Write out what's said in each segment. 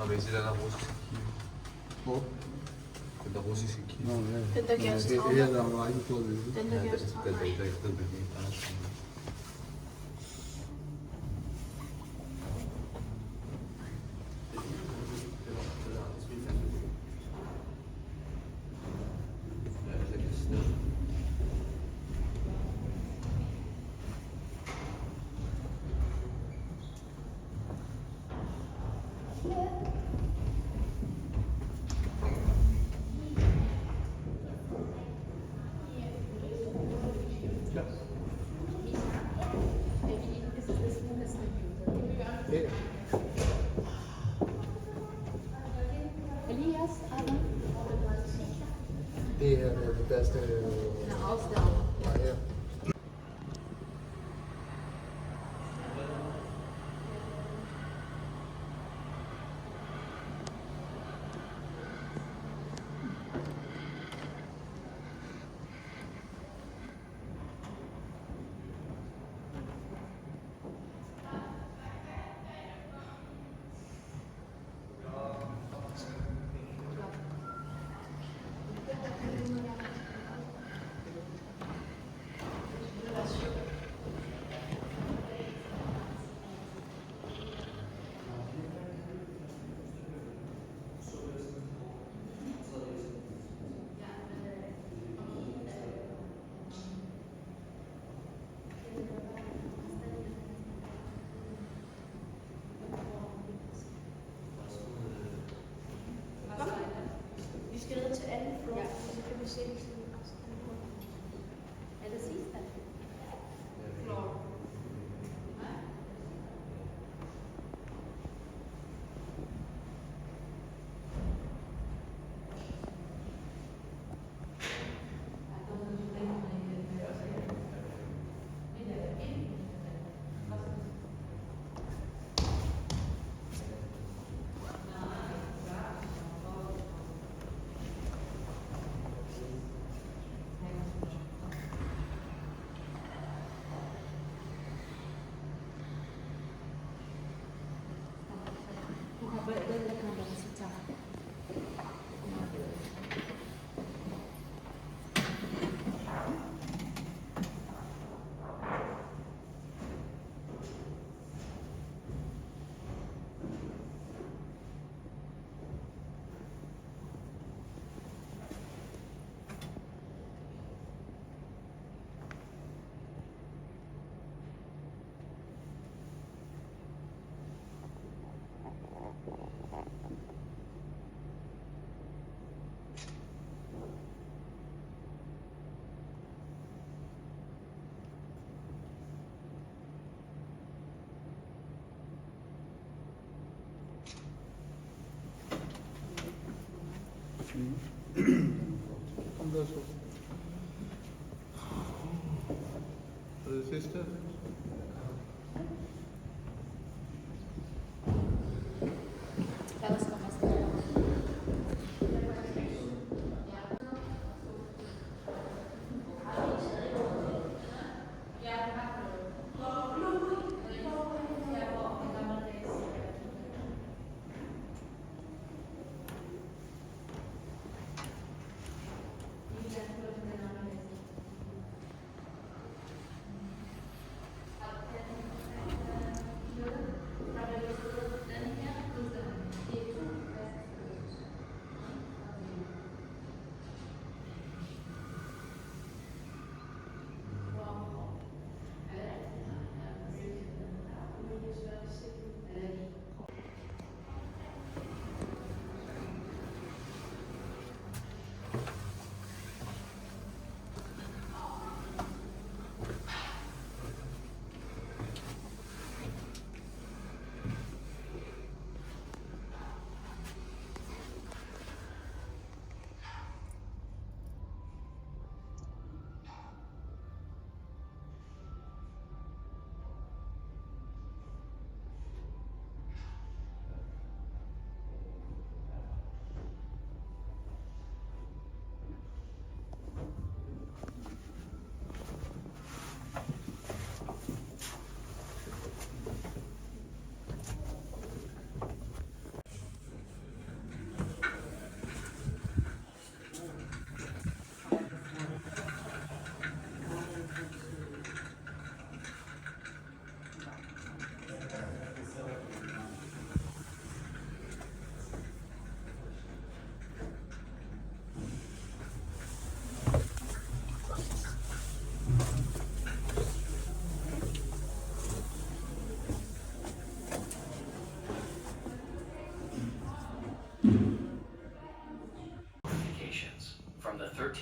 Ah, mais c'est la russiske kirke. Hvor? Den der russiske kirke. Nå, ja. Den der giver os Det er traumer. her, der var ikke på det. Den der giver os traumer. Den blev helt anderledes. Det er det bedste. Ja. Til anden floor, så kan vi se det også. Er det sidste? Floor. Kom der så. Er det sidste?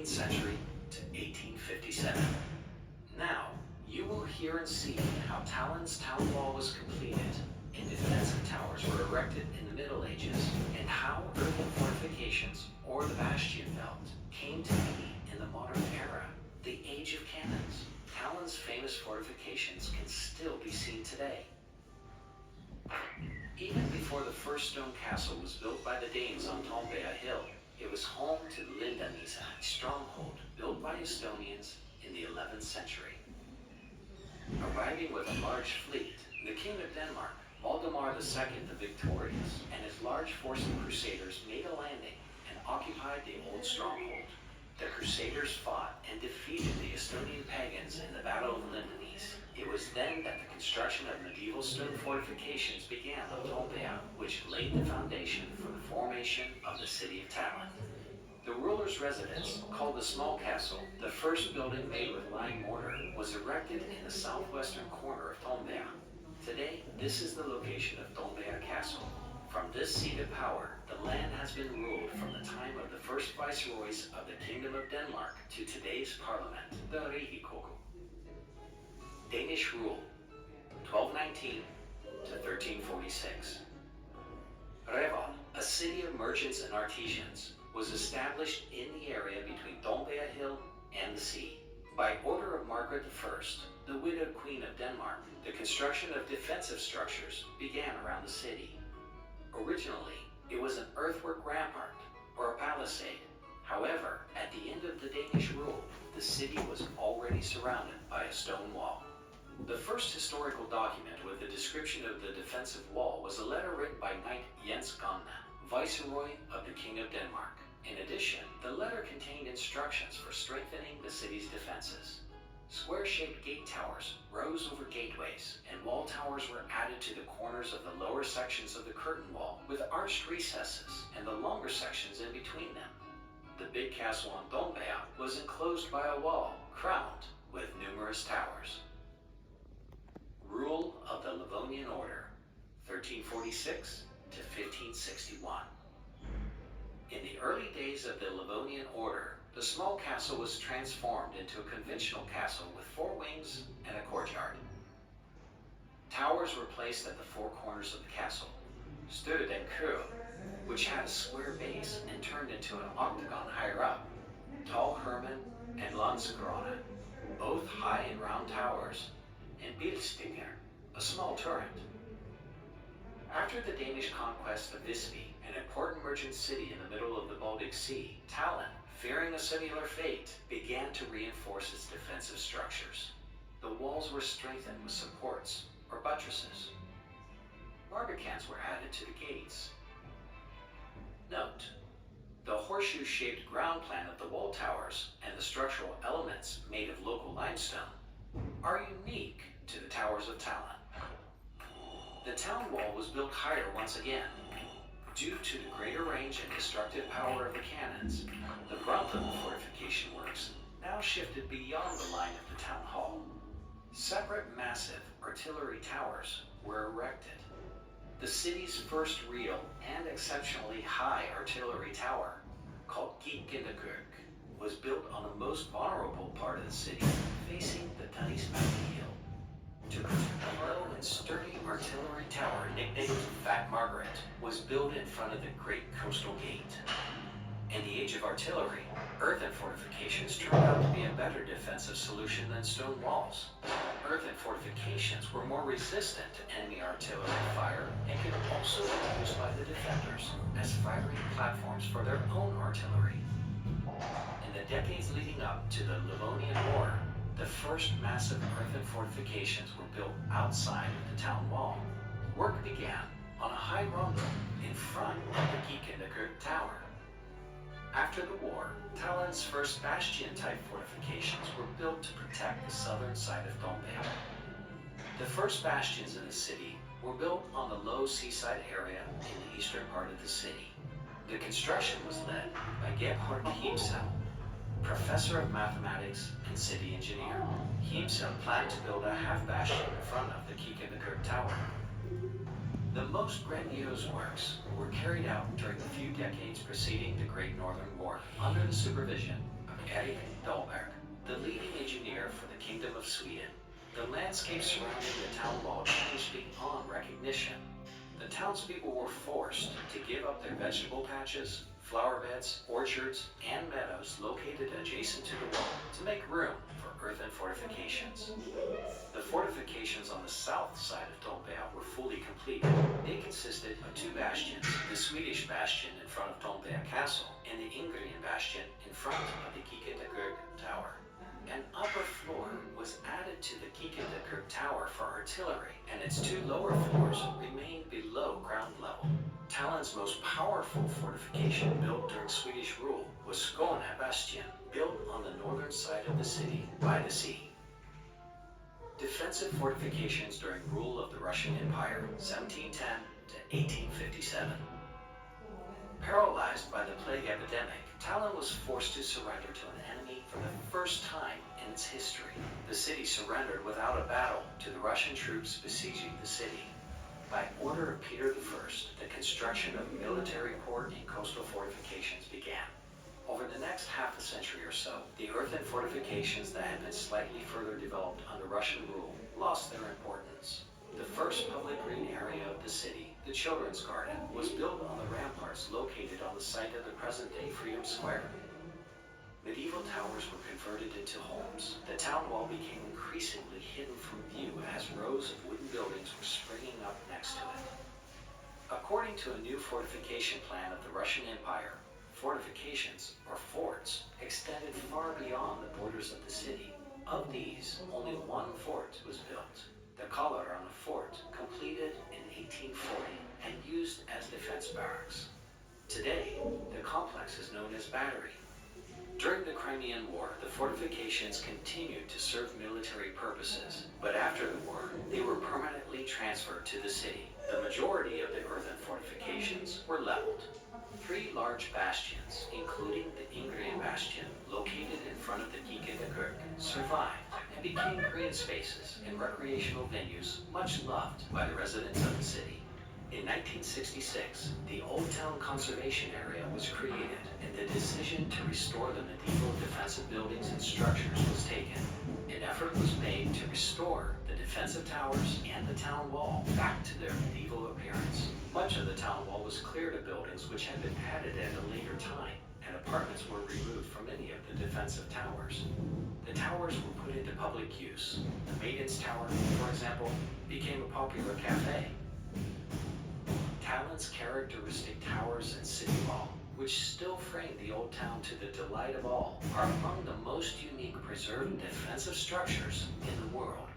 15th century to 1857. Now, you will hear and see how Tallinn's town wall was completed and defensive towers were erected in the Middle Ages, and how earthen fortifications, or the bastion belt, came to be in the modern era, the age of cannons. Tallinn's famous fortifications can still be seen today. Even before the first stone castle was built by the Danes on Tombea Hill, it was home to Lindanisa, a stronghold built by Estonians in the 11th century. Arriving with a large fleet, the King of Denmark, Valdemar II the Victorious, and his large force of crusaders made a landing and occupied the old stronghold. The crusaders fought and defeated the Estonian pagans in the Battle of Lindanise. It was then that the construction of medieval stone fortifications began on Tombea, which laid the foundation for the formation of the city of Tallinn. The ruler's residence, called the Small Castle, the first building made with lime mortar, was erected in the southwestern corner of Tombea. Today, this is the location of Tombea Castle. From this seat of power, the land has been ruled from the time of the first viceroys of the Kingdom of Denmark to today's parliament, the Riikogu. Danish rule, 1219 to 1346. Reval, a city of merchants and artisans, was established in the area between Tombea Hill and the sea. By order of Margaret I, the widowed Queen of Denmark, the construction of defensive structures began around the city. Originally, it was an earthwork rampart, or a palisade. However, at the end of the Danish rule, the city was already surrounded by a stone wall. The first historical document with a description of the defensive wall was a letter written by Knight Jens Gunne, Viceroy of the King of Denmark. In addition, the letter contained instructions for strengthening the city's defenses. Square-shaped gate towers rose over gateways, and wall towers were added to the corners of the lower sections of the curtain wall, with arched recesses and the longer sections in between them. The big castle on Tombea was enclosed by a wall, crowned with numerous towers. Rule of the Livonian Order, 1346 to 1561. In the early days of the Livonian Order, the small castle was transformed into a conventional castle with 4 wings and a courtyard. Towers were placed at the 4 corners of the castle. Stöd and Kurl, which had a square base and turned into an octagon higher up. Tall Herman and Landskrona, both high and round towers, and Bilstinger, a small turret. After the Danish conquest of Visby, an important merchant city in the middle of the Baltic Sea, Tallinn, fearing a similar fate, began to reinforce its defensive structures. The walls were strengthened with supports or buttresses. Barbicans were added to the gates. Note: the horseshoe-shaped ground plan of the wall towers and the structural elements made of local limestone are unique to the towers of Tallinn. The town wall was built higher once again. Due to the greater range and destructive power of the cannons, the brunt of the fortification works now shifted beyond the line of the town hall. Separate massive artillery towers were erected. The city's first real and exceptionally high artillery tower, called Kiek, was built on the most vulnerable part of the city, facing the Tallinn mountain hill. A low and sturdy artillery tower, nicknamed Fat Margaret, was built in front of the Great Coastal Gate. In the age of artillery, earthen fortifications turned out to be a better defensive solution than stone walls. Earthen fortifications were more resistant to enemy artillery fire and could also be used by the defenders as firing platforms for their own artillery. In the decades leading up to the Livonian War, the first massive earthen fortifications were built outside of the town wall. Work began on a high rondo in front of the Kiek Tower. After the war, Tallinn's first bastion-type fortifications were built to protect the southern side of Tombea. The first bastions in the city were built on the low seaside area in the eastern part of the city. The construction was led by Gebhard Hiemsel, professor of mathematics and city engineer. Hiemsel planned to build a half-bastion in front of the Kiek Tower. The most grandiose works were carried out during the few decades preceding the Great Northern War under the supervision of Erik Dahlberg, the leading engineer for the Kingdom of Sweden. The landscape surrounding the town wall changed beyond recognition. The townspeople were forced to give up their vegetable patches, flower beds, orchards, and meadows located adjacent to the wall to make room for earthen fortifications. The fortifications on the south side of Tornberg were fully completed. They consisted of two bastions, the Swedish bastion in front of Tornberg Castle and the Ingrian bastion in front of the Kiek Tower. An upper floor was added to the Kiek Tower for artillery, and its two lower floors remained below ground level. Tallinn's most powerful fortification built during Swedish rule was Skåne Bastion, built on the northern side of the city by the sea. Defensive fortifications during rule of the Russian Empire, 1710 to 1857. Paralyzed by the plague epidemic, Tallinn was forced to surrender to an enemy for the first time in its history. The city surrendered without a battle to the Russian troops besieging the city. By order of Peter I, the construction of military port and coastal fortifications began. Over the next half a century or so, the earthen fortifications that had been slightly further developed under Russian rule lost their importance. The first public green area of the city, the Children's Garden, was built on the ramparts located on the site of the present-day Freedom Square. Medieval towers were converted into homes. The town wall became increasingly hidden from view as rows of wooden buildings were springing up next to it. According to a new fortification plan of the Russian Empire, fortifications, or forts, extended far beyond the borders of the city. Of these, only one fort was built. The collar on the fort, completed in 1840 and used as defense barracks. Today, the complex is known as Battery. During the Crimean War, the fortifications continued to serve military purposes, but after the war, they were permanently transferred to the city. The majority of the earthen fortifications were leveled. Three large bastions, including the Ingrian bastion, located in front of the Kiek, survived and became green spaces and recreational venues much loved by the residents of the city. In 1966, the Old Town Conservation Area was created, and the decision to restore the medieval defensive buildings and structures was taken. An effort was made to restore the defensive towers and the town wall back to their medieval appearance. Much of the town wall was cleared of buildings which had been added at a later time, and apartments were removed from many of the defensive towers. The towers were put into public use. The Maiden's Tower, for example, became a popular cafe. Tallinn's characteristic towers and city wall, which still frame the old town to the delight of all, are among the most unique preserved defensive structures in the world.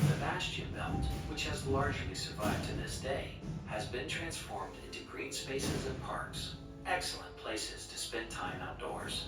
The Bastion Belt, which has largely survived to this day, has been transformed into green spaces and parks, excellent places to spend time outdoors.